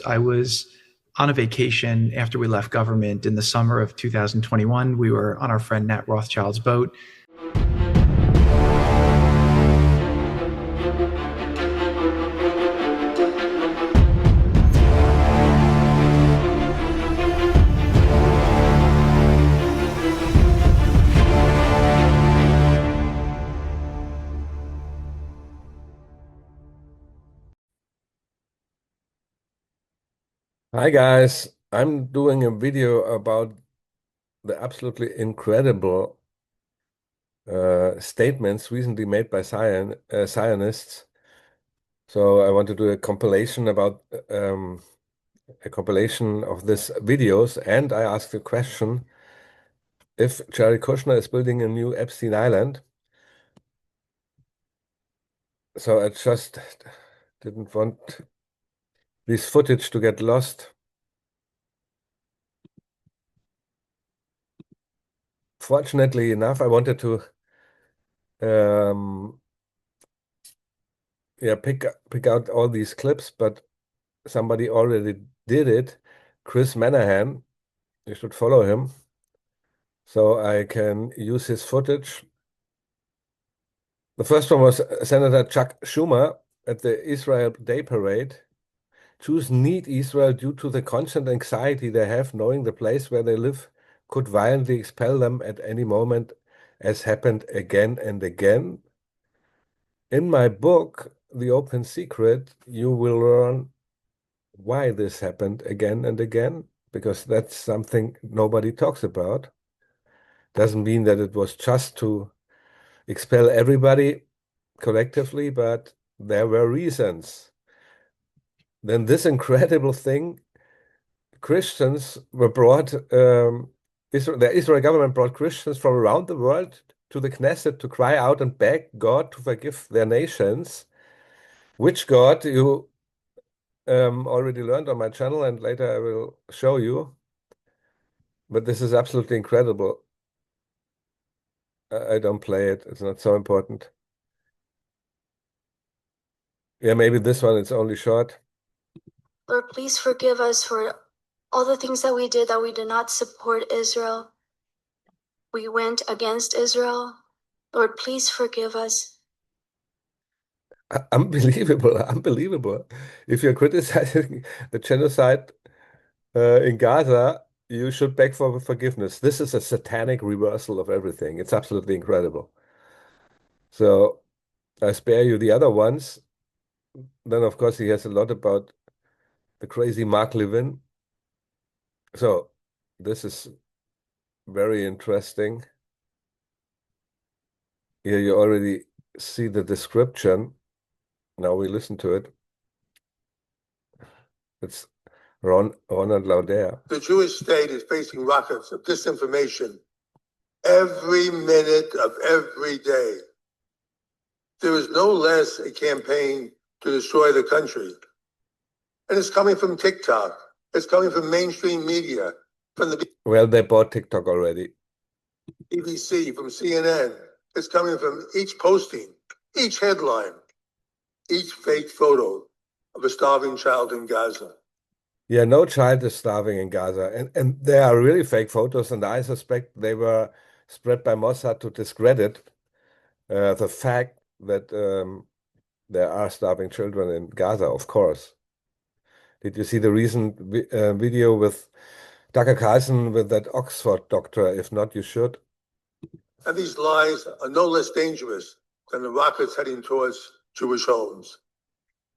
I was on a vacation after we left government in the summer of 2021. We were on our friend Nat Rothschild's boat. Hi guys, I'm doing a video about the absolutely incredible statements recently made by Zionists. So I want to do a compilation about a compilation of these videos, and I asked the question if Jared Kushner is building a new Epstein Island. So I just didn't want this footage to get lost. Fortunately enough, I wanted to pick out all these clips, but somebody already did it. Chris Manahan, you should follow him. So I can use his footage. The first one was Senator Chuck Schumer at the Israel Day Parade. Jews need Israel due to the constant anxiety they have knowing the place where they live could violently expel them at any moment, as happened again and again. In my book, The Open Secret, you will learn why this happened again and again, because that's something nobody talks about. Doesn't mean that it was just to expel everybody collectively, but there were reasons. Then this incredible thing, Christians were brought, the Israel government brought Christians from around the world to the Knesset to cry out and beg God to forgive their nations, which God you already learned on my channel, and later I will show you. But this is absolutely incredible. I don't play it. It's not so important. Yeah, maybe this one, it's only short. Lord, please forgive us for all the things that we did not support Israel. We went against Israel. Lord, please forgive us. Unbelievable, unbelievable. If you're criticizing the genocide in Gaza, you should beg for forgiveness. This is a satanic reversal of everything. It's absolutely incredible. So I spare you the other ones. Then, of course, he has a lot about the crazy Mark Levin. So this is very interesting. Here you already see the description. Now we listen to it. It's Ronald Lauder. The Jewish state is facing rockets of disinformation every minute of every day. There is no less a campaign to destroy the country. And it's coming from TikTok. It's coming from mainstream media, from the Well, they bought TikTok already. BBC, from CNN. It's coming from each posting, each headline, each fake photo of a starving child in Gaza. Yeah, no child is starving in Gaza. And there are really fake photos, and I suspect they were spread by Mossad to discredit the fact that there are starving children in Gaza, of course. Did you see the recent video with Tucker Carlson with that Oxford doctor? If not, you should. And these lies are no less dangerous than the rockets heading towards Jewish homes.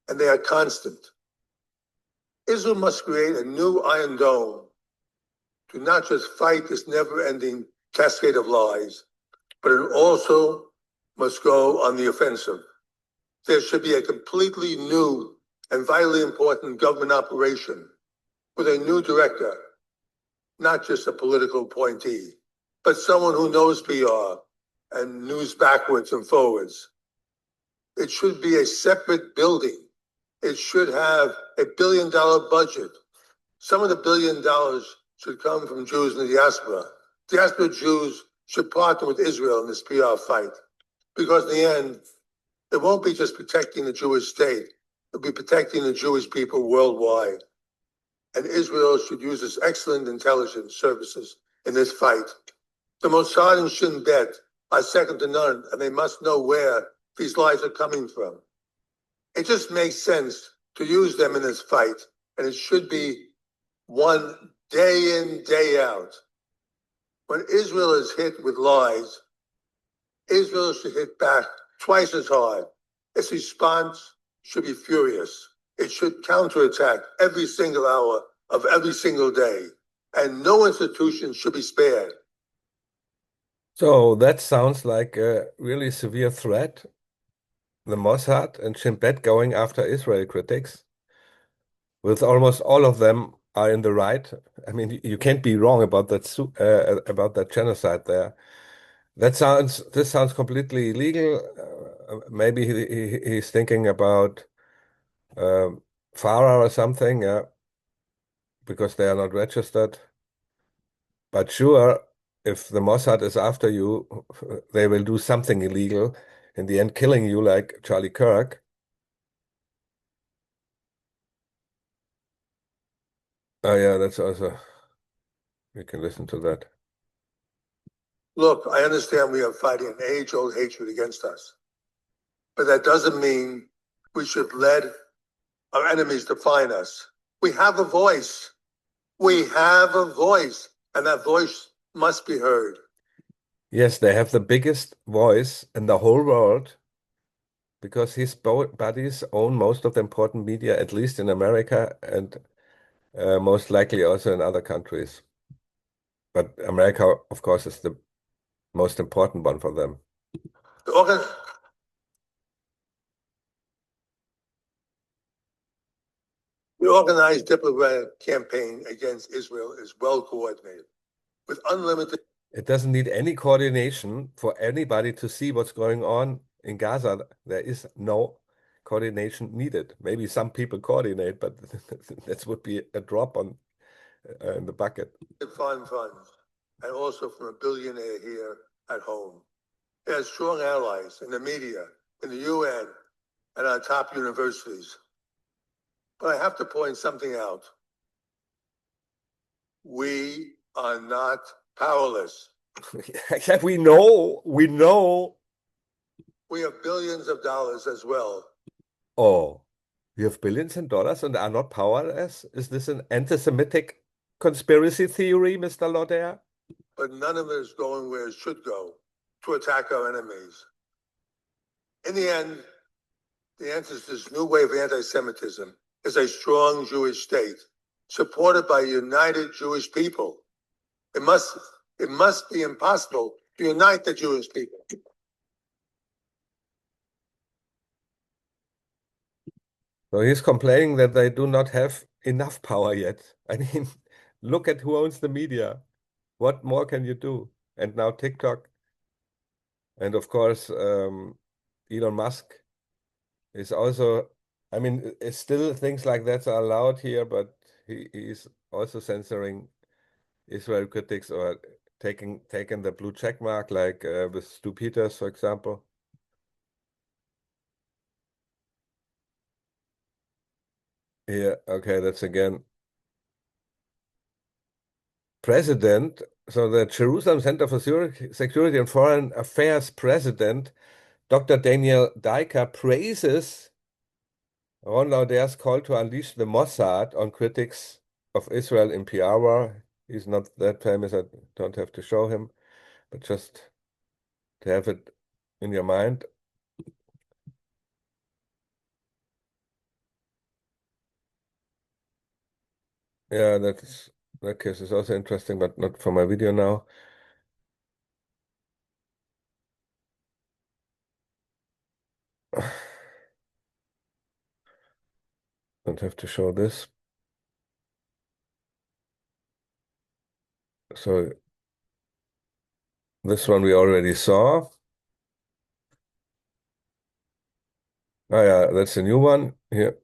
And they are constant. Israel must create a new Iron Dome to not just fight this never-ending cascade of lies, but it also must go on the offensive. There should be a completely new and vitally important government operation with a new director, not just a political appointee, but someone who knows PR and news backwards and forwards. It should be a separate building. It should have a $1 billion budget. Some of the $1 billion should come from Jews in the diaspora. Diaspora Jews should partner with Israel in this PR fight, because in the end, it won't be just protecting the Jewish state. It'll be protecting the Jewish people worldwide. and Israel should use its excellent intelligence services in this fight. The Mossad and Shin Bet are second to none, and they must know where these lies are coming from. It just makes sense to use them in this fight, and it should be one day in, day out. When Israel is hit with lies, Israel should hit back twice as hard. Its response should be furious. It should counterattack every single hour of every single day, and no institution should be spared. So that sounds like a really severe threat. The Mossad and Shin Bet going after Israel critics, with almost all of them are in the right. I mean, you can't be wrong about that genocide there. This sounds completely illegal. Maybe he's thinking about FARA or something, yeah, because they are not registered. But sure, if the Mossad is after you, they will do something illegal, in the end killing you like Charlie Kirk. Oh yeah, that's also, we can listen to that. Look, I understand we are fighting an age-old hatred against us, but that doesn't mean we should let our enemies define us. We have a voice. We have a voice, and that voice must be heard. Yes, they have the biggest voice in the whole world because his buddies own most of the important media, at least in America, and most likely also in other countries. But America, of course, is the most important one for them. The organized diplomatic campaign against Israel is well coordinated, with unlimited. It doesn't need any coordination for anybody to see what's going on in Gaza. There is no coordination needed. Maybe some people coordinate, but that would be a drop on in the bucket. Funds, and also from a billionaire here at home. It has strong allies in the media, in the UN, and our top universities. But I have to point something out. We are not powerless. Yeah, we know. We have billions of dollars as well. Oh, you have billions in dollars and are not powerless? Is this an anti-Semitic conspiracy theory, Mr. Lauder? But none of it is going where it should go, to attack our enemies. In the end, the answer to this new wave of anti-Semitism is a strong Jewish state, supported by a united Jewish people. It must be impossible to unite the Jewish people. So he's complaining that they do not have enough power yet. I mean, look at who owns the media. What more can you do? And now TikTok. And of course, Elon Musk is also, I mean, it's still things like that are allowed here, but he's also censoring Israel critics or taking the blue check mark, like with Stu Peters, for example. Yeah, okay, that's again president. So the Jerusalem Center for Security and Foreign Affairs president, Dr. Daniel Diker, praises Ron Lauder's call to unleash the Mossad on critics of Israel in PR. He's not that famous, I don't have to show him, but just to have it in your mind. Yeah, that case is also interesting, but not for my video now. Don't have to show this. So this one we already saw. Oh yeah, that's a new one here.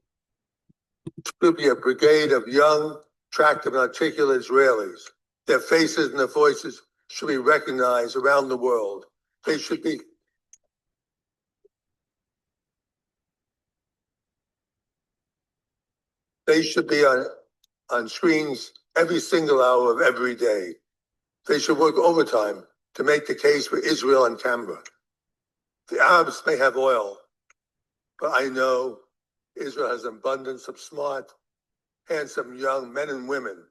Should be a brigade of young, attractive, and articulate Israelis. Their faces and their voices should be recognized around the world. They should be on on screens every single hour of every day. They should work overtime to make the case for Israel on camera. The Arabs may have oil, but I know Israel has an abundance of smart, handsome young men and women.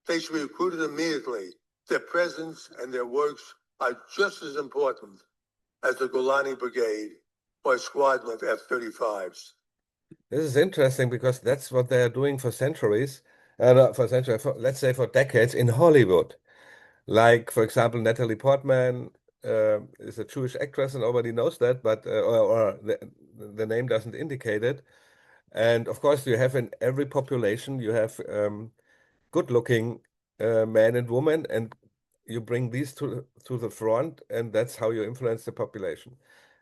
They should be recruited immediately. Their presence and their works are just as important as the Golani Brigade or a squadron of F-35s. This is interesting because that's what they are doing for centuries, let's say for decades in Hollywood. Like, for example, Natalie Portman is a Jewish actress, and nobody knows that, but or the name doesn't indicate it. And of course, you have in every population, you have good-looking men and women, and you bring these to the front, and that's how you influence the population.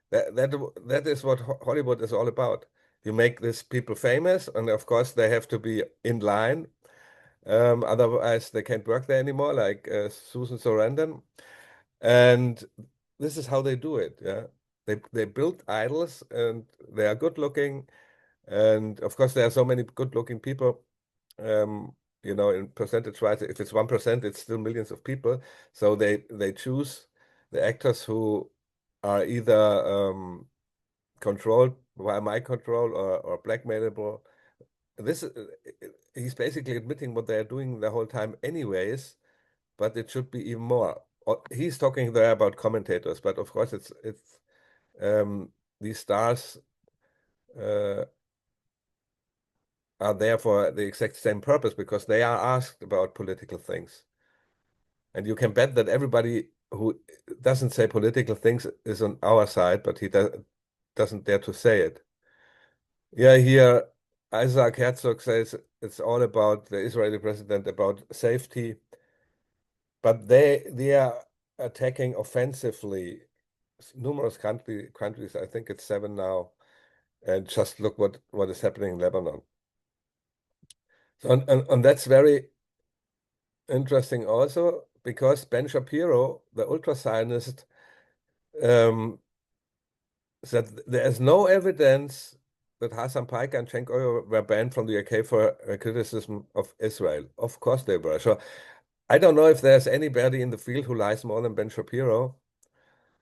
That is what Hollywood is all about. You make these people famous, and of course they have to be in line. Otherwise, they can't work there anymore, like Susan Sarandon. And this is how they do it. Yeah, they build idols, and they are good looking. And of course, there are so many good looking people. In percentage-wise, if it's 1%, it's still millions of people. So they choose the actors who are either controlled via mind control or blackmailable. He's basically admitting what they're doing the whole time anyways, but it should be even more. He's talking there about commentators, but of course it's these stars are there for the exact same purpose because they are asked about political things. And you can bet that everybody who doesn't say political things is on our side, but he doesn't dare to say it. Yeah, here Isaac Herzog says it's all about the Israeli president, about safety, but they are attacking offensively numerous countries. I think it's 7 now, and just look what is happening in Lebanon. So and that's very interesting also because Ben Shapiro, the ultra-Zionist, said there is no evidence that Hassan Piker and Cenk Uygur were banned from the UK for criticism of Israel. Of course they were. So I don't know if there's anybody in the field who lies more than Ben Shapiro.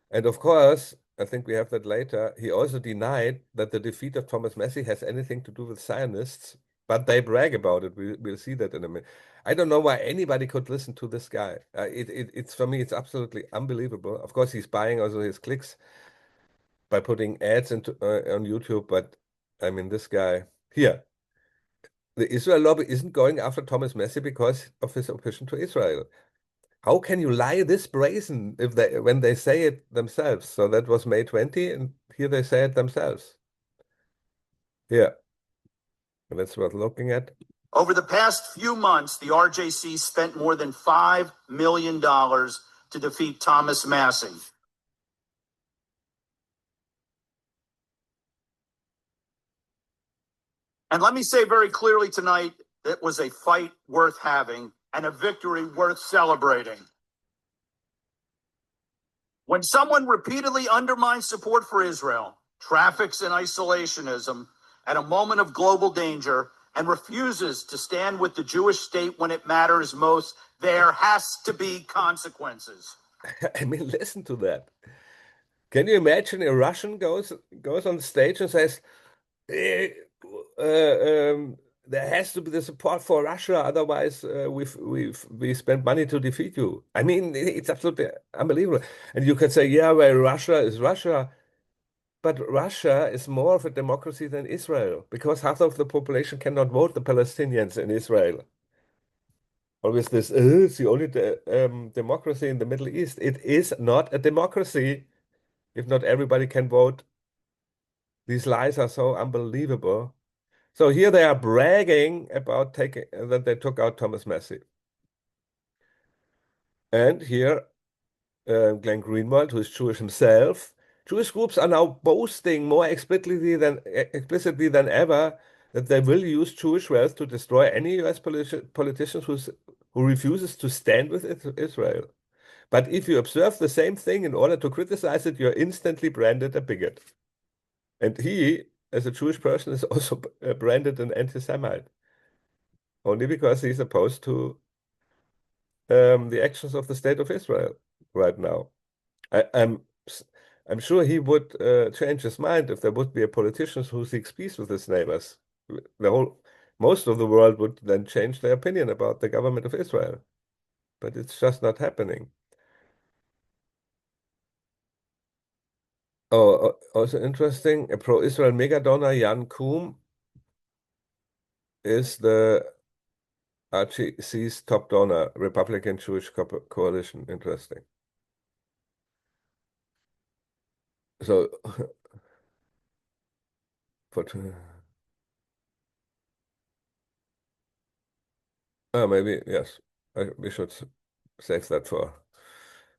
And of course, I think we have that later, he also denied that the defeat of Thomas Massie has anything to do with Zionists, but they brag about it. We'll see that in a minute. I don't know why anybody could listen to this guy. It's for me, it's absolutely unbelievable. Of course, he's buying also his clicks by putting ads into on YouTube, but I mean, this guy here, the Israel lobby isn't going after Thomas Massie because of his opposition to Israel. How can you lie this brazen when they say it themselves? So that was May 20, and here they say it themselves. Yeah, and that's worth looking at. Over the past few months, the RJC spent more than $5 million to defeat Thomas Massie. And let me say very clearly tonight, it was a fight worth having and a victory worth celebrating. When someone repeatedly undermines support for Israel, traffics in isolationism at a moment of global danger, and refuses to stand with the Jewish state when it matters most, there has to be consequences. I mean, listen to that. Can you imagine a Russian goes on the stage and says, there has to be the support for Russia, otherwise we spend money to defeat you. I mean, it's absolutely unbelievable. And you could say, yeah, well, Russia is Russia, but Russia is more of a democracy than Israel because half of the population cannot vote the Palestinians in Israel. Always this, it's the only democracy in the Middle East. It is not a democracy if not everybody can vote. These lies are so unbelievable. So here they are bragging about that they took out Thomas Massie. And here, Glenn Greenwald, who is Jewish himself, Jewish groups are now boasting more explicitly than ever that they will use Jewish wealth to destroy any US politician who refuses to stand with Israel. But if you observe the same thing in order to criticize it, you're instantly branded a bigot. And he, as a Jewish person, is also branded an anti-Semite. only because he's opposed to the actions of the state of Israel right now. I'm sure he would change his mind if there would be a politician who seeks peace with his neighbors. Most of the world would then change their opinion about the government of Israel, but it's just not happening. Oh, also interesting, a pro-Israel mega donor, Jan Koum, is the RGC's top donor, Republican Jewish Coalition. Interesting. So, but maybe, yes, we should save that for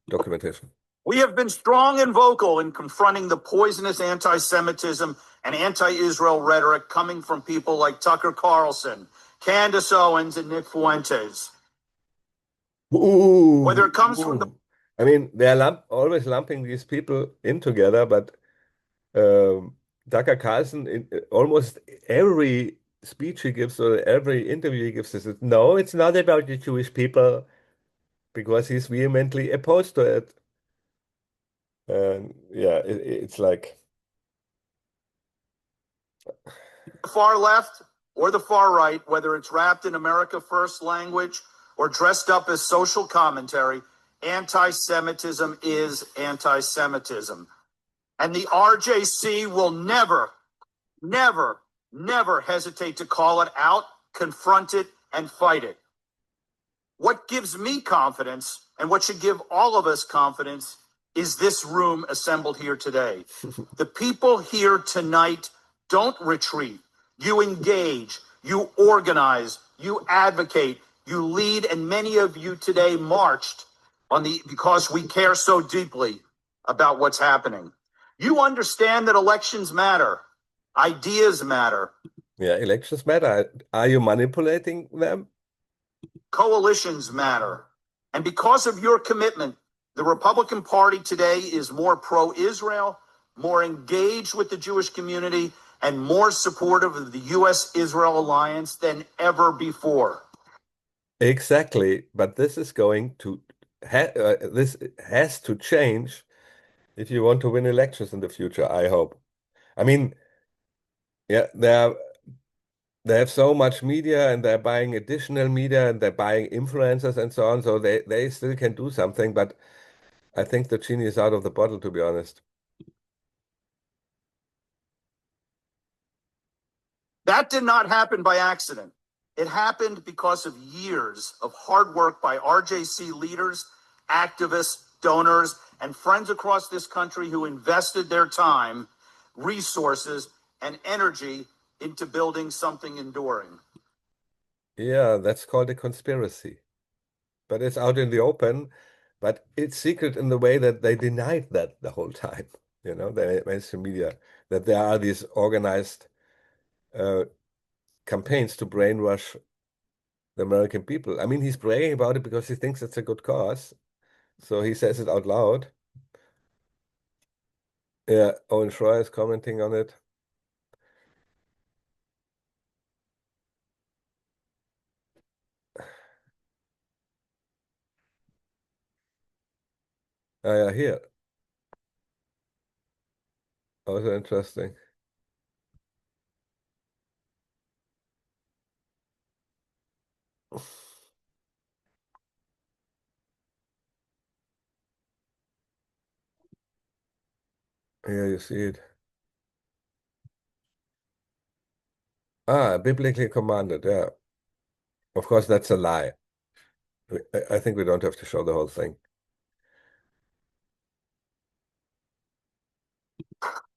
documentation. We have been strong and vocal in confronting the poisonous anti-Semitism and anti-Israel rhetoric coming from people like Tucker Carlson, Candace Owens, and Nick Fuentes. Ooh, Whether it comes from the... I mean, they're always lumping these people in together, but Tucker Carlson, in almost every speech he gives or every interview he gives, says, no, it's not about the Jewish people, because he's vehemently opposed to it. And yeah, it's like the far left or the far right, whether it's wrapped in America First language or dressed up as social commentary, anti-Semitism is anti-Semitism. And the RJC will never, never, never hesitate to call it out, confront it, and fight it. What gives me confidence, and what should give all of us confidence, is this room assembled here today. The people here tonight don't retreat. You engage, you organize, you advocate, you lead, and many of you today marched because we care so deeply about what's happening. You understand that elections matter, ideas matter. Yeah, elections matter. Are you manipulating them? Coalitions matter. And because of your commitment, the Republican Party today is more pro-Israel, more engaged with the Jewish community, and more supportive of the U.S.-Israel alliance than ever before. Exactly, but this is going to this has to change if you want to win elections in the future, I hope. I mean, yeah, they have so much media, and they're buying additional media, and they're buying influencers and so on, so they still can do something, but I think the genie is out of the bottle, to be honest. That did not happen by accident. It happened because of years of hard work by RJC leaders, activists, donors, and friends across this country who invested their time, resources, and energy into building something enduring. Yeah, that's called a conspiracy. But it's out in the open, but it's secret in the way that they denied that the whole time. You know, the mainstream media, that there are these organized campaigns to brainwash the American people. I mean, he's bragging about it because he thinks it's a good cause. So he says it out loud. Yeah, Owen Schroyer is commenting on it. Yeah, here. Also interesting. Here you see it. Biblically commanded, yeah. Of course, that's a lie. I think we don't have to show the whole thing.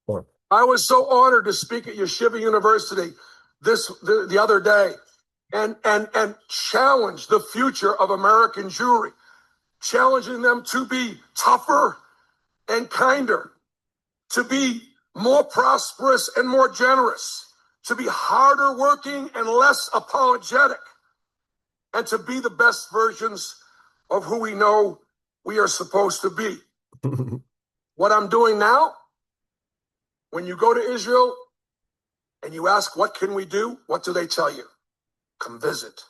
Oh. I was so honored to speak at Yeshiva University the other day and challenge the future of American Jewry, challenging them to be tougher and kinder, to be more prosperous and more generous, to be harder working and less apologetic, and to be the best versions of who we know we are supposed to be. What I'm doing now, when you go to Israel and you ask, what can we do? What do they tell you? Come visit.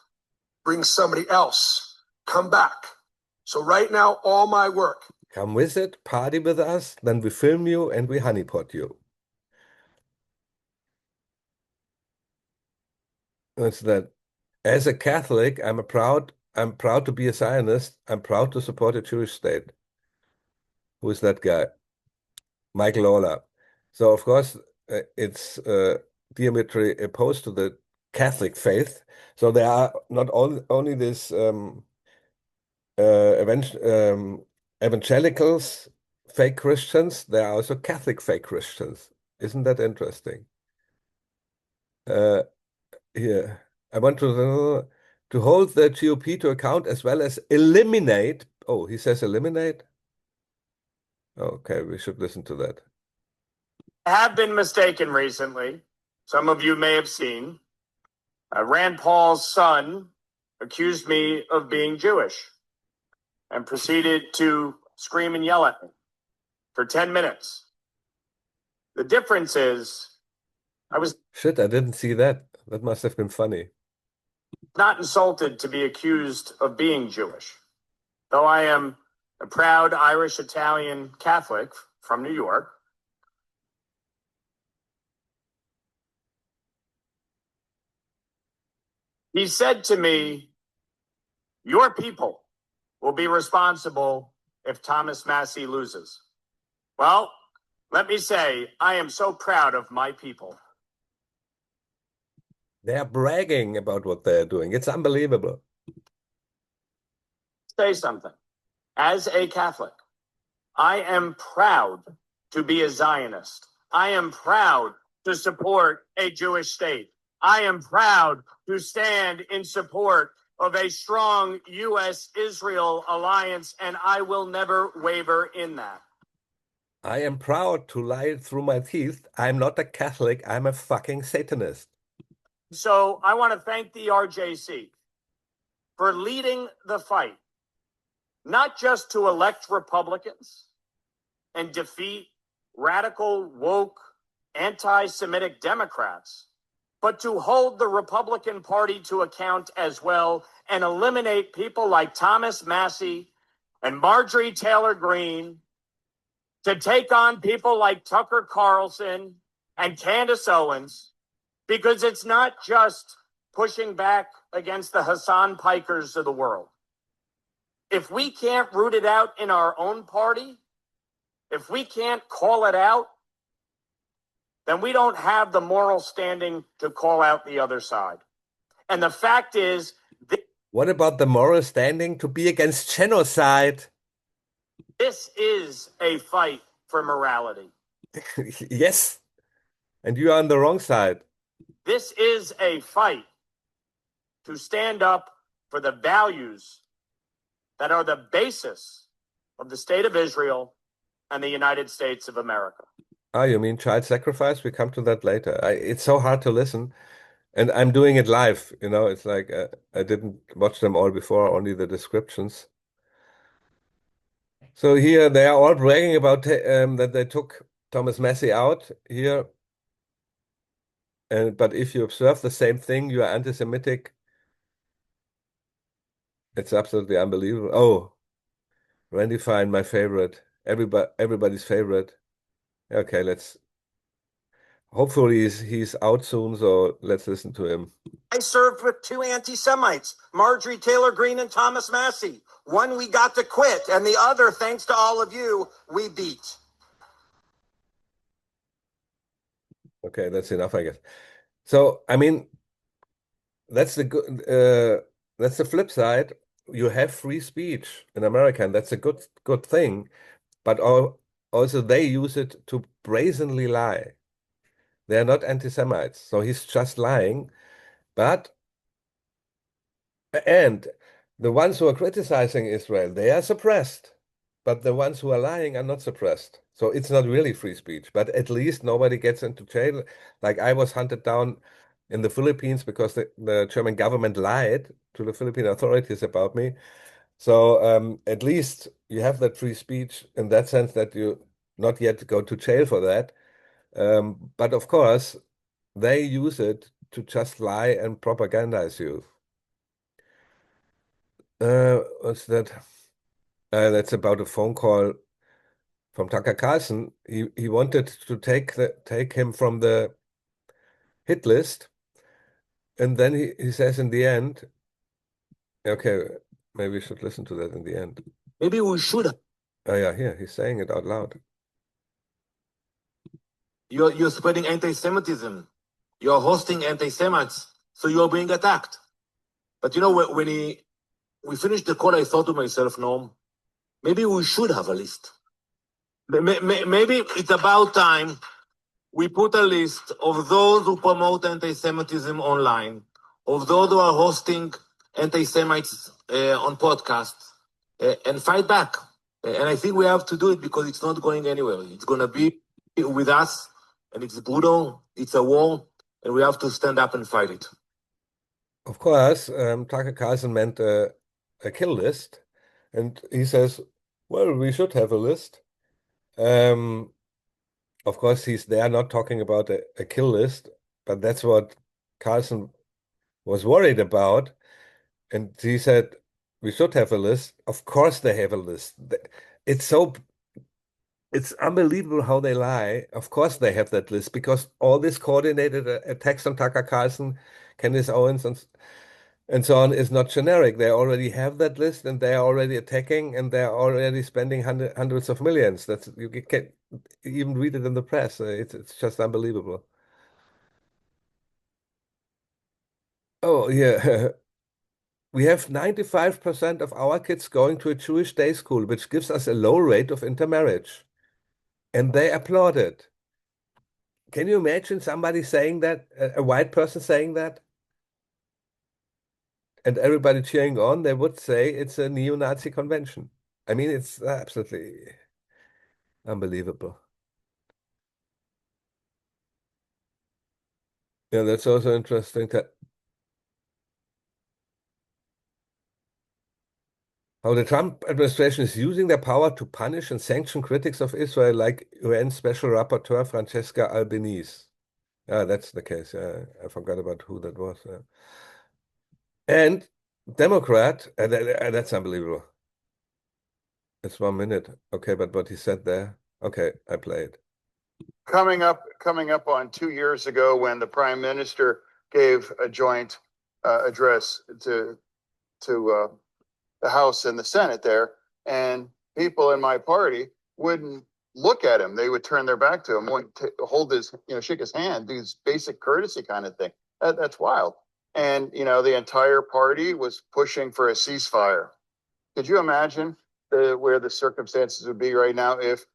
bring somebody else. Come back. So right now, all my work. Come visit, party with us, then we film you and we honeypot you. That's that. As a Catholic, I'm proud to be a Zionist. I'm proud to support a Jewish state. Who is that guy? Michael Lawler. So of course, it's diametrically opposed to the Catholic faith. So there are not only this evangelicals, fake Christians, there are also Catholic fake Christians. Isn't that interesting? Here, I want to hold the GOP to account as well as eliminate. Oh, he says eliminate. Okay, we should listen to that. I have been mistaken recently. Some of you may have seen. Rand Paul's son accused me of being Jewish and proceeded to scream and yell at me for 10 minutes. The difference is I was Shit, I didn't see that. That must have been funny. not insulted to be accused of being Jewish, though I am a proud Irish Italian Catholic from New York. He said to me, "Your people will be responsible if Thomas Massey loses." Well, let me say, I am so proud of my people. They're bragging about what they're doing. It's unbelievable. Say something. As a Catholic, I am proud to be a Zionist. I am proud to support a Jewish state. I am proud to stand in support of a strong U.S.-Israel alliance, and I will never waver in that. I am proud to lie through my teeth. I'm not a Catholic. I'm a fucking Satanist. So I want to thank the RJC for leading the fight, not just to elect Republicans and defeat radical, woke, anti-Semitic Democrats, but to hold the Republican Party to account as well and eliminate people like Thomas Massey and Marjorie Taylor Greene, to take on people like Tucker Carlson and Candace Owens, because it's not just pushing back against the Hassan Pikers of the world. If we can't root it out in our own party, if we can't call it out, then we don't have the moral standing to call out the other side. And the fact is, what about the moral standing to be against genocide? This is a fight for morality. Yes, and you are on the wrong side. This is a fight to stand up for the values that are the basis of the state of Israel and the United States of America. Ah, you mean child sacrifice? We come to that later. It's so hard to listen, and I'm doing it live. You know, it's like I didn't watch them all before, only the descriptions. So here they are all bragging about that they took Thomas Massey out here. But if you observe the same thing, you are anti-Semitic. It's absolutely unbelievable. Oh, Randy Fine, my favorite. Everybody's favorite. Okay, hopefully he's out soon, so let's listen to him. I served with two anti-Semites, Marjorie Taylor Greene and Thomas Massey. One we got to quit, and the other, thanks to all of you, we beat. Okay, that's enough, I guess. So, I mean, that's the flip side. You have free speech in America, and that's a good thing. But also they use it to brazenly lie. They're not anti-Semites, so he's just lying. And the ones who are criticizing Israel, they are suppressed. But the ones who are lying are not suppressed. So it's not really free speech, but at least nobody gets into jail. Like I was hunted down in the Philippines because the German government lied to the Philippine authorities about me. So at least you have that free speech in that sense that you not yet go to jail for that. But of course, they use it to just lie and propagandize you. What's that? That's about a phone call from Tucker Carlson. He wanted to take him from the hit list, and then he says in the end, okay, maybe we should listen to that in the end. Maybe we should. Oh yeah, here he's saying it out loud. You're spreading anti-Semitism. You're hosting anti-Semites, so you're being attacked. But you know, when we finished the call, I thought to myself, no, maybe we should have a list. Maybe it's about time we put a list of those who promote anti-Semitism online, of those who are hosting anti-Semites on podcasts, and fight back. And I think we have to do it because it's not going anywhere. It's going to be with us, and it's brutal. It's a war, and we have to stand up and fight it. Of course, Tucker Carlson meant a kill list, and he says, well, we should have a list. Of course, he's there not talking about a kill list, but that's what Carlson was worried about. And he said, we should have a list. Of course they have a list. It's unbelievable how they lie. Of course they have that list because all this coordinated attacks on Tucker Carlson, Candace Owens, and so on is not generic. They already have that list and they are already attacking and they're already spending hundreds of millions. You can even read it in the press. It's just unbelievable. Oh, yeah. We have 95% of our kids going to a Jewish day school, which gives us a low rate of intermarriage. And they applaud it. Can you imagine somebody saying that, a white person saying that? And everybody cheering on, they would say it's a neo-Nazi convention. I mean, it's absolutely unbelievable. Yeah, that's also interesting how the Trump administration is using their power to punish and sanction critics of Israel, like UN Special Rapporteur Francesca Albanese. Yeah, that's the case. Yeah, I forgot about who that was. Yeah. And Democrat, that's unbelievable. It's 1 minute. Okay, but what he said there. Okay, I play it. Coming up on 2 years ago when the prime minister gave a joint address to the House and the Senate there, and people in my party wouldn't look at him. They would turn their back to him, wouldn't hold his, shake his hand, do this basic courtesy kind of thing. That's wild. And, the entire party was pushing for a ceasefire. Could you imagine where the circumstances would be right now if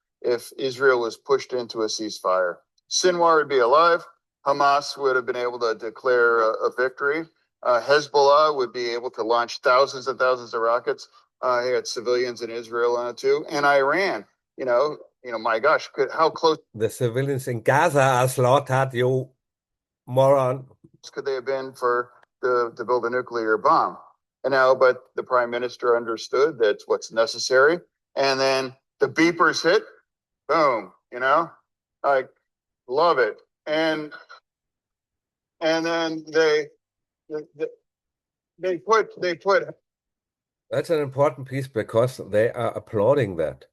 Israel was pushed into a ceasefire? Sinwar would be alive. Hamas would have been able to declare a victory. Hezbollah would be able to launch thousands and thousands of rockets. He had civilians in Israel on it too, and Iran. My gosh, how close the civilians in Gaza are slaughtered, you moron. Could they have been to build a nuclear bomb? But the prime minister understood that's what's necessary, and then the beepers hit, boom. I love it, and then they put. That's an important piece because they are applauding that.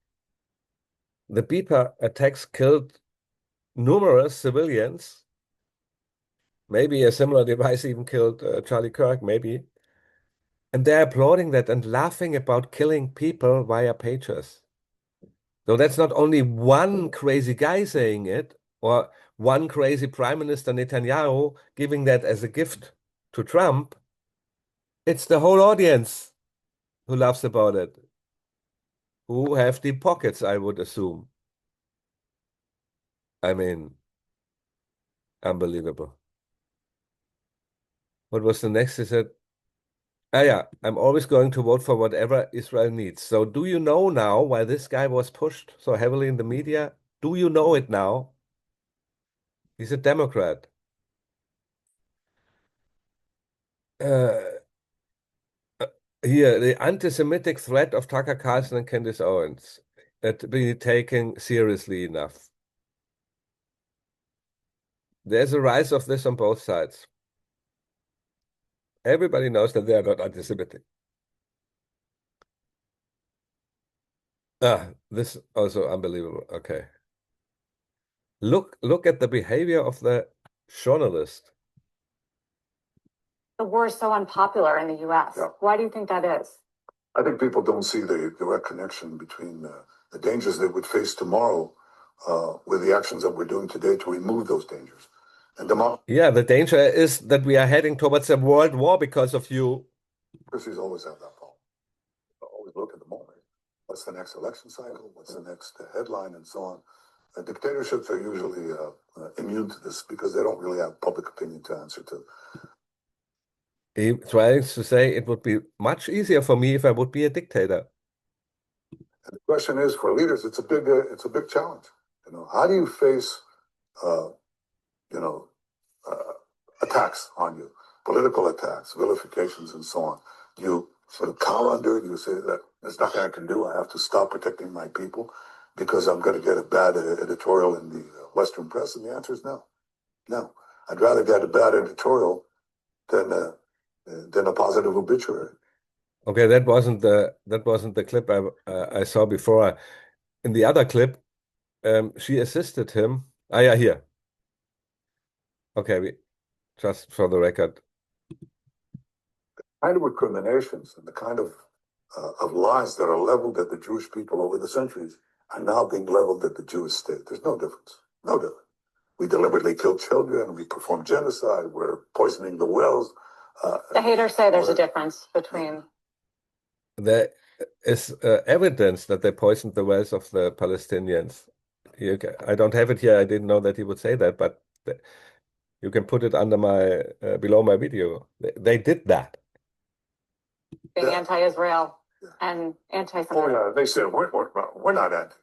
The beeper attacks killed numerous civilians. Maybe a similar device even killed Charlie Kirk, maybe. And they're applauding that and laughing about killing people via pagers. So that's not only one crazy guy saying it, or one crazy Prime Minister Netanyahu giving that as a gift to Trump. It's the whole audience who laughs about it, who have deep pockets, I would assume. I mean, unbelievable. What was the next? He said, yeah, I'm always going to vote for whatever Israel needs. So do you know now why this guy was pushed so heavily in the media? Do you know it now? He's a Democrat. Here, the anti-Semitic threat of Tucker Carlson and Candace Owens that being taken seriously enough. There's a rise of this on both sides. Everybody knows that they are not anti-Semitic. This also unbelievable. Okay. Look at the behavior of the journalist. The war is so unpopular in the US. Yeah. Why do you think that is? I think people don't see the direct connection between the dangers they would face tomorrow with the actions that we're doing today to remove those dangers. And Yeah, the danger is that we are heading towards a world war because of you. democracies always have that problem. They always look at the moment. What's the next election cycle? What's the next headline and so on? Dictatorships are usually immune to this because they don't really have public opinion to answer to. He tries to say it would be much easier for me if I would be a dictator. And the question is, for leaders, it's a big challenge. You know, how do you face, you know, attacks on you, political attacks, vilifications, and so on? Do you sort of cower under it? Do you say that there's nothing I can do? I have to stop protecting my people because I'm going to get a bad editorial in the Western press? And the answer is no. No. I'd rather get a bad editorial than a positive obituary. Okay, that wasn't the clip I saw before. In the other clip, she assisted him. Yeah, here. Okay, just for the record. Kind of recriminations and the kind of lies that are leveled at the Jewish people over the centuries are now being leveled at the Jewish state. There's no difference. No difference. We deliberately kill children. We perform genocide. We're poisoning the wells. The haters say there's a difference between. There is evidence that they poisoned the wells of the Palestinians. I don't have it here. I didn't know that he would say that, but you can put it under my below my video. They did that. Being anti-Israel and anti-Semitic. Oh yeah, they said we're not anti.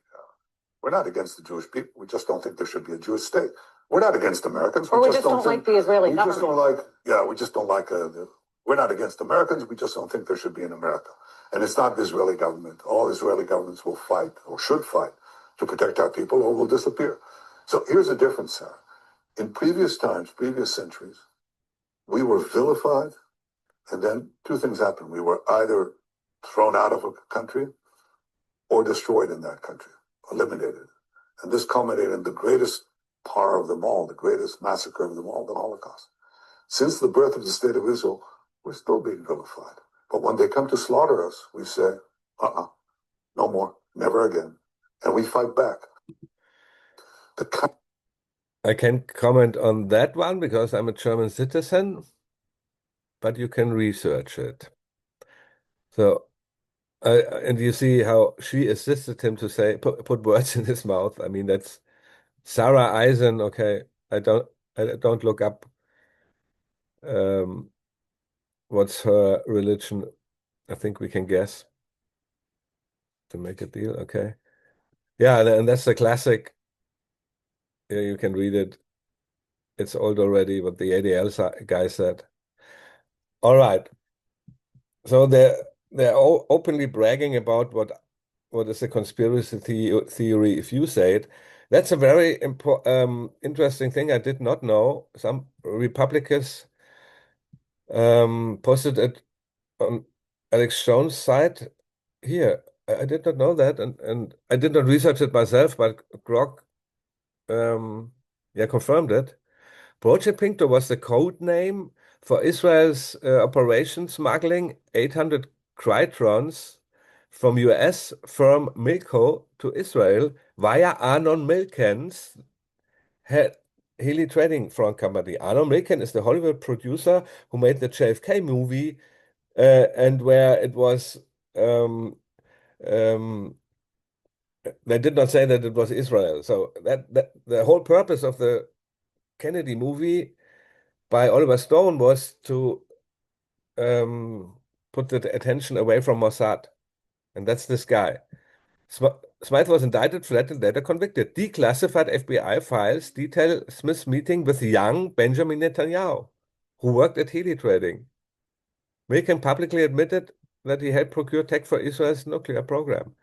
We're not against the Jewish people. We just don't think there should be a Jewish state. We're not against Americans. Or we just don't like the Israeli government. We just don't like. Yeah, we just don't like. We're not against Americans. We just don't think there should be an America. And it's not the Israeli government. All Israeli governments will fight or should fight to protect our people, or will disappear. So here's the difference, Sarah. In previous times, previous centuries, we were vilified, and then two things happened. We were either thrown out of a country or destroyed in that country, eliminated. And this culminated in the greatest horror of them all, the greatest massacre of them all, the Holocaust. Since the birth of the State of Israel, we're still being vilified. But when they come to slaughter us, we say, no more, never again. And we fight back. I can comment on that one because I'm a German citizen, but you can research it. So, and you see how she assisted him to say, put words in his mouth. I mean, that's Sarah Eisen. Okay, I don't look up what's her religion. I think we can guess to make a deal. Okay, yeah, and that's the classic. Yeah, you can read it. It's old already, what the ADL guy said. All right. So they're all openly bragging about what is a conspiracy theory if you say it. That's a very interesting thing I did not know. Some Republicans posted it on Alex Jones' site here. I did not know that, and I did not research it myself, but Grok confirmed it. Project Pinto was the code name for Israel's operation smuggling 800 Critrons from US firm Milko to Israel via Arnon Milken's Heli Trading Front Company. Arnon Milken is the Hollywood producer who made the JFK movie and where it was they did not say that it was Israel. So that the whole purpose of the Kennedy movie by Oliver Stone was to put the attention away from Mossad. And that's this guy. Smythe was indicted, fled, and later convicted. Declassified FBI files detail Smith's meeting with young Benjamin Netanyahu, who worked at Heli Trading. Milken publicly admitted that he had procured tech for Israel's nuclear program.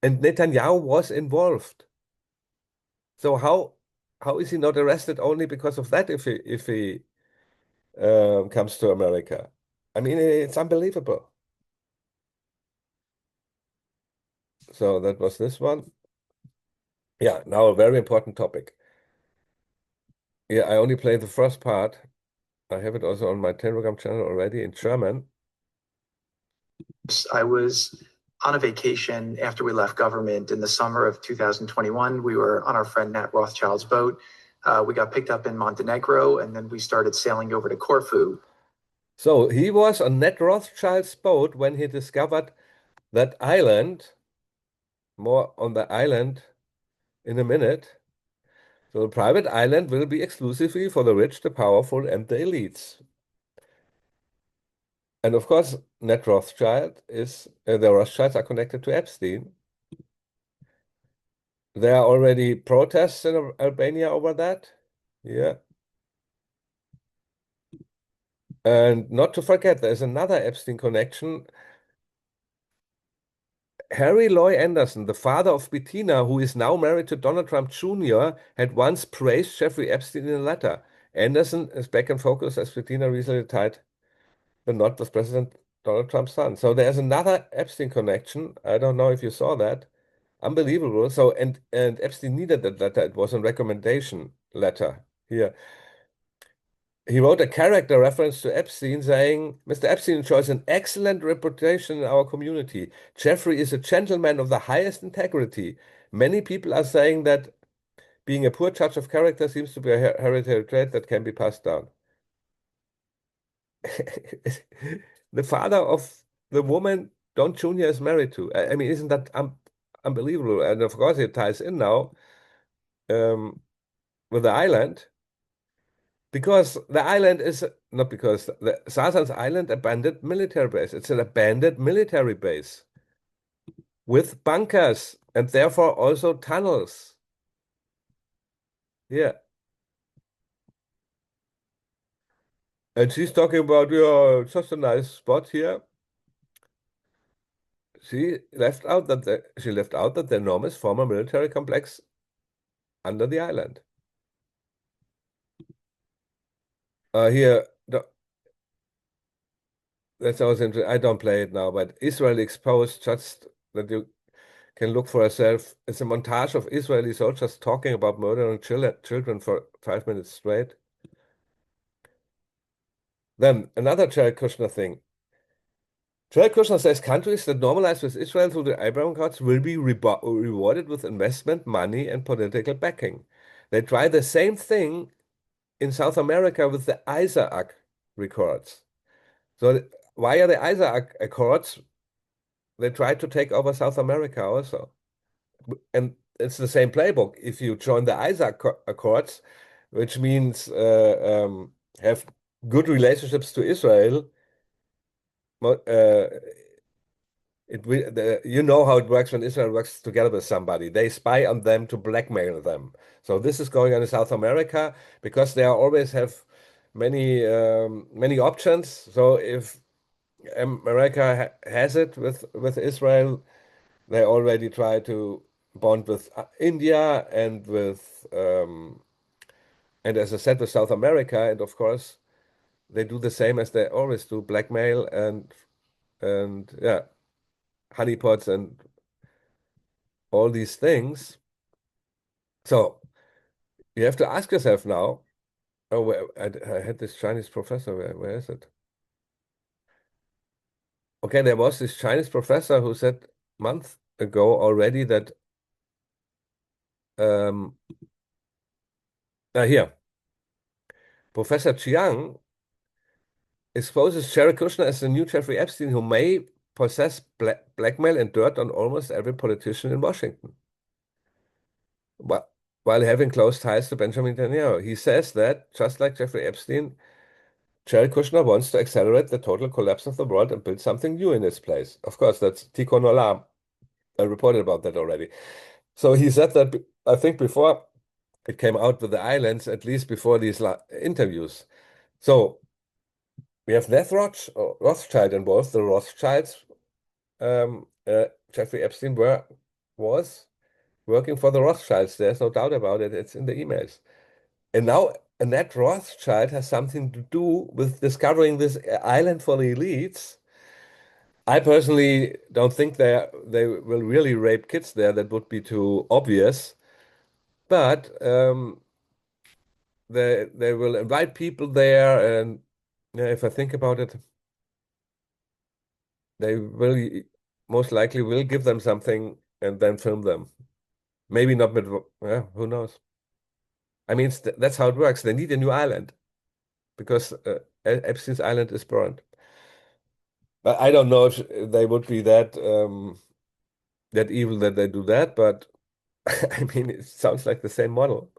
And Netanyahu was involved. So how is he not arrested only because of that if he comes to America? I mean, it's unbelievable. So that was this one. Yeah, now a very important topic. Yeah, I only played the first part. I have it also on my Telegram channel already in German. I was on a vacation after we left government in the summer of 2021. We were on our friend Nat Rothschild's boat. We got picked up in Montenegro, and then we started sailing over to Corfu. So he was on Nat Rothschild's boat when he discovered that island. More on the island in a minute. So the private island will be exclusively for the rich, the powerful, and the elites. And of course, Nat Rothschild is, the Rothschilds are connected to Epstein. There are already protests in Albania over that. Yeah. And not to forget, there's another Epstein connection. Harry Loy Anderson, the father of Bettina, who is now married to Donald Trump Jr., had once praised Jeffrey Epstein in a letter. Anderson is back in focus as Bettina recently tied the knot with President Donald Trump's son. So there's another Epstein connection. I don't know if you saw that. Unbelievable. So and Epstein needed that letter. It was a recommendation letter here. He wrote a character reference to Epstein saying, Mr. Epstein enjoys an excellent reputation in our community. Jeffrey is a gentleman of the highest integrity. Many people are saying that being a poor judge of character seems to be a hereditary trait that can be passed down. The father of the woman Don Jr. is married to. I mean, isn't that unbelievable? And of course, it ties in now with the island. Because the island is not because the Sazan's Island abandoned military base. It's an abandoned military base with bunkers and therefore also tunnels. Yeah. And she's talking about, yeah, just a nice spot here. She left out that the enormous former military complex under the island. Here, that's also interesting. I don't play it now, but Israel Exposed, just that you can look for yourself. It's a montage of Israeli soldiers talking about murdering children for 5 minutes straight. Then another Jared Kushner thing. Jared Kushner says countries that normalize with Israel through the Abraham Accords will be rewarded with investment, money, and political backing. They try the same thing in South America with the Isaac Accords. So why are the Isaac Accords? They try to take over South America also. And it's the same playbook. If you join the Isaac Accords, which means have good relationships to Israel, you know how it works when Israel works together with somebody. They spy on them to blackmail them. So this is going on in South America because they always have many options. So if America has it with Israel, they already try to bond with India and with and as I said with South America, and of course they do the same as they always do, blackmail and yeah, honeypots and all these things. So you have to ask yourself now. Oh, I had this Chinese professor. Where is it? Okay, there was this Chinese professor who said months ago already that here, Professor Chiang exposes Jared Kushner as the new Jeffrey Epstein who may possess blackmail and dirt on almost every politician in Washington, while having close ties to Benjamin Netanyahu. He says that, just like Jeffrey Epstein, Jared Kushner wants to accelerate the total collapse of the world and build something new in its place. Of course, that's Tikkun Olam. I reported about that already. So he said that, I think, before it came out with the islands, at least before these interviews. So we have Rothschild involved. The Rothschilds, Jeffrey Epstein was working for the Rothschilds. There's no doubt about it. It's in the emails. And now Nat Rothschild has something to do with discovering this island for the elites. I personally don't think they will really rape kids there. That would be too obvious. But they will invite people there, and yeah, if I think about it, they will most likely will give them something and then film them. Maybe not with, yeah, who knows? I mean, that's how it works. They need a new island because Epstein's island is burned. But I don't know if they would be that evil that they do that, but I mean, it sounds like the same model.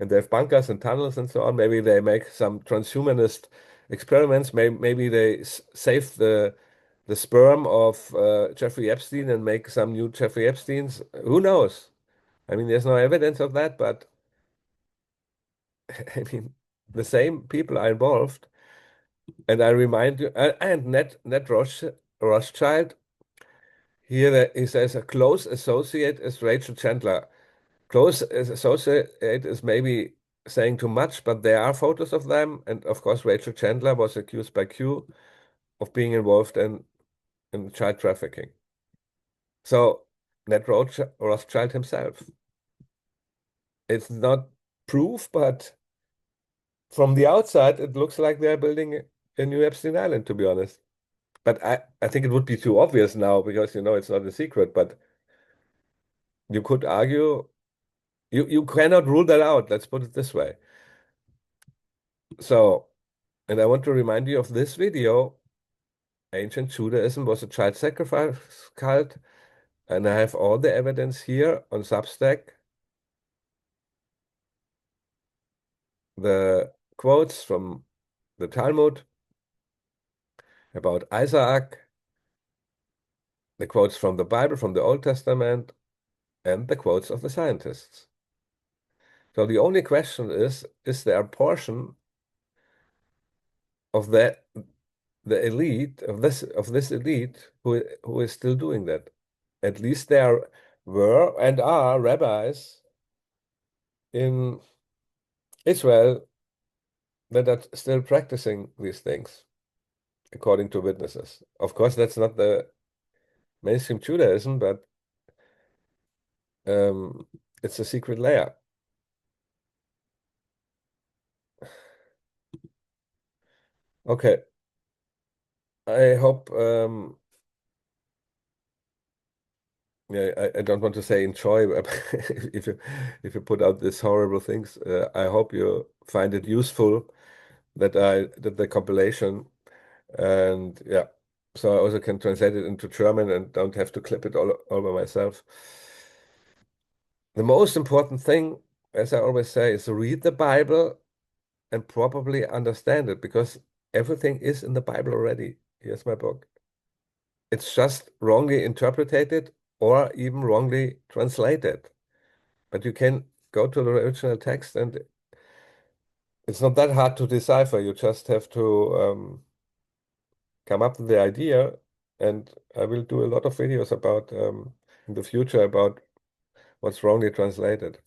And they have bunkers and tunnels and so on. Maybe they make some transhumanist experiments. Maybe they save the sperm of Jeffrey Epstein and make some new Jeffrey Epsteins. Who knows? I mean, there's no evidence of that, but I mean, the same people are involved. And I remind you, and Ned Rothschild, here he says a close associate is Rachel Chandler. Close associate is maybe saying too much, but there are photos of them. And of course, Rachel Chandler was accused by Q of being involved in child trafficking. So Ned Rothschild himself. It's not proof, but from the outside, it looks like they're building a new Epstein Island, to be honest. But I think it would be too obvious now because, it's not a secret, but you could argue you cannot rule that out. Let's put it this way. So, and I want to remind you of this video. Ancient Judaism was a child sacrifice cult, and I have all the evidence here on Substack. The quotes from the Talmud about Isaac, the quotes from the Bible, from the Old Testament, and the quotes of the scientists. So the only question is there a portion of the elite of this elite who is still doing that? At least there were and are rabbis in Israel that are still practicing these things, according to witnesses. Of course, that's not the mainstream Judaism, but it's a secret layer. Okay. I hope, yeah, I don't want to say enjoy, but if you put out these horrible things, I hope you find it useful that I did the compilation, and yeah, so I also can translate it into German and don't have to clip it all by myself. The most important thing, as I always say, is to read the Bible and probably understand it because everything is in the Bible already. Here's my book. It's just wrongly interpreted or even wrongly translated. But you can go to the original text and it's not that hard to decipher. You just have to come up with the idea. And I will do a lot of videos about in the future about what's wrongly translated.